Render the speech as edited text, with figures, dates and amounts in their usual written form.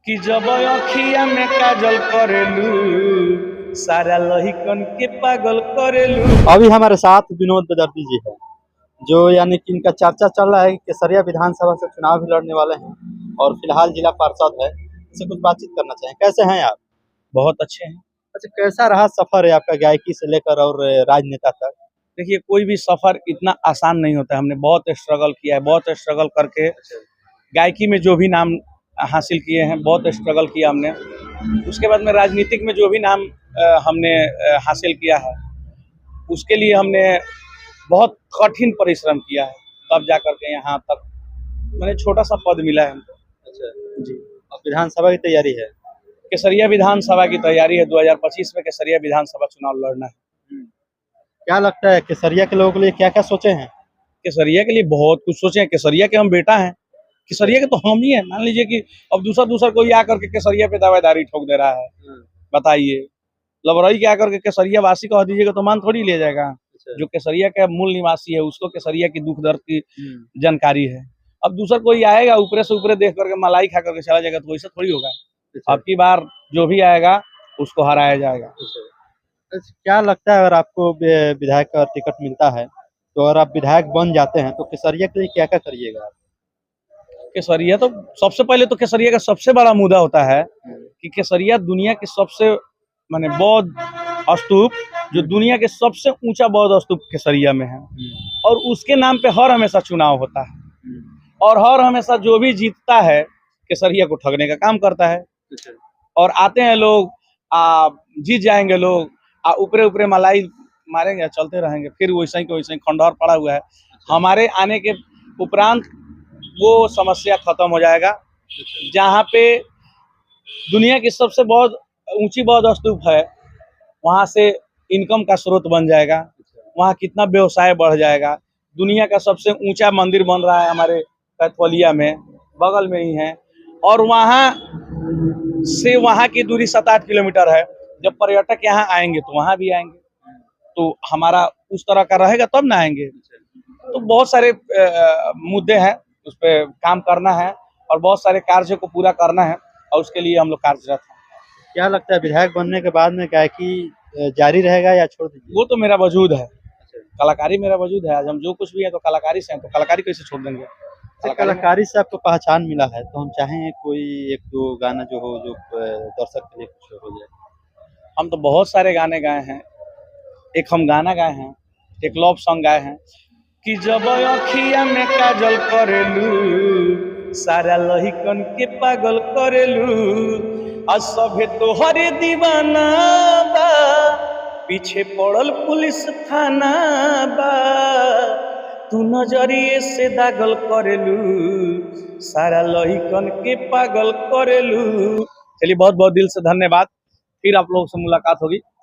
कि जब अखिया में काजल करेलू सारा लहिकन के पागल करेलू। अभी हमारे साथ विनोद बेदर्दी जी है, जो यानी कि इनका चर्चा चल रहा है कि केसरिया विधानसभा से चुनाव भी लड़ने वाले हैं और फिलहाल जिला पार्षद है। इससे कुछ बातचीत करना चाहें। कैसे हैं आप? बहुत अच्छे हैं। अच्छा, कैसा रहा सफर है आपका गायकी से लेकर और राजनेता तक? देखिए, कोई भी सफर इतना आसान नहीं होता है। हमने बहुत स्ट्रगल किया है, बहुत स्ट्रगल करके गायकी में जो भी नाम हासिल किए हैं, बहुत स्ट्रगल किया हमने। उसके बाद में राजनीतिक में जो भी नाम हमने हासिल किया है, उसके लिए हमने बहुत कठिन परिश्रम किया है, तब जा करके यहाँ तक मैंने छोटा सा पद मिला है हमको। अच्छा जी। अब विधानसभा की तैयारी है। केसरिया विधानसभा की तैयारी है। 2025 में केसरिया विधानसभा चुनाव लड़ना है। क्या लगता है केसरिया के लोगों के लिए क्या क्या सोचे हैं? केसरिया के लिए बहुत कुछ सोचे हैं। केसरिया के हम बेटा हैं, केसरिया के तो हम ही हैं। मान लीजिए कि अब दूसरा कोई आकर के केसरिया पे दावेदारी ठोक दे रहा है, बताइए। लबरई के आकर के केसरिया वासी कह दीजिएगा तो मान थोड़ी ले जाएगा। जो केसरिया का मूल निवासी है, उसको केसरिया की दुख दर्द की जानकारी है। अब दूसरा कोई आएगा ऊपरे से ऊपरे देख करके मलाई खा करके चला जाएगा, तो वैसा थोड़ी होगा। अब की बार जो भी आएगा उसको हराया जाएगा। अच्छा, क्या लगता है अगर आपको विधायक का टिकट मिलता है तो अगर आप विधायक बन जाते हैं तो केसरिया के लिए क्या क्या करिएगा आप? केसरिया तो सबसे पहले तो केसरिया का सबसे बड़ा मुद्दा होता है कि केसरिया दुनिया के सबसे माने बौद्ध स्तूप, जो दुनिया के सबसे ऊंचा बौद्ध स्तूप केसरिया में है, और उसके नाम पे हर हमेशा चुनाव होता है। और हर हमेशा जो भी जीतता है केसरिया को ठगने का काम करता है। और आते हैं लोग, जीत जाएंगे लोग, ऊपरे ऊपरे मलाई मारेंगे, चलते रहेंगे, फिर वैसे ही खंडहर पड़ा हुआ है। हमारे आने के उपरांत वो समस्या खत्म हो जाएगा। जहाँ पे दुनिया की सबसे बहुत ऊंची बौद्ध स्तूप है, वहाँ से इनकम का स्रोत बन जाएगा। वहाँ कितना व्यवसाय बढ़ जाएगा। दुनिया का सबसे ऊंचा मंदिर बन रहा है हमारे कैथोलिया में, बगल में ही है। और वहाँ से वहाँ की दूरी 7-8 किलोमीटर है। जब पर्यटक यहाँ आएंगे तो वहाँ भी आएंगे, तो हमारा उस तरह का रहेगा तब ना आएंगे। तो बहुत सारे मुद्दे हैं, उस पर काम करना है और बहुत सारे कार्य को पूरा करना है, और उसके लिए हम लोग कार्यरत हैं। क्या लगता है विधायक बनने के बाद में गायकी जारी रहेगा या छोड़ दीजिए? वो तो मेरा वजूद है, कलाकारी मेरा वजूद है। आज हम जो कुछ भी है तो कलाकारी से हैं, तो कलाकारी कैसे छोड़ देंगे? कलाकारी से आपको पहचान मिला है, तो हम चाहेंगे कोई एक दो गाना जो हो, जो दर्शक के लिए कुछ हो जाए। हम तो बहुत सारे गाने गाए हैं। एक हम गाना गाए हैं, एक लव सॉन्ग गाए हैं कि जब अखिया में काजल करेलू सारा लहिकन के पागल करेलू, और सभे तोहरे दीवाना बा, पीछे पड़ल पुलिस थाना बा, तू नजरिए से दागल करेलू सारा लहिकन के पागल करेलू। चलिए, बहुत बहुत दिल से धन्यवाद। फिर आप लोगों से मुलाकात होगी।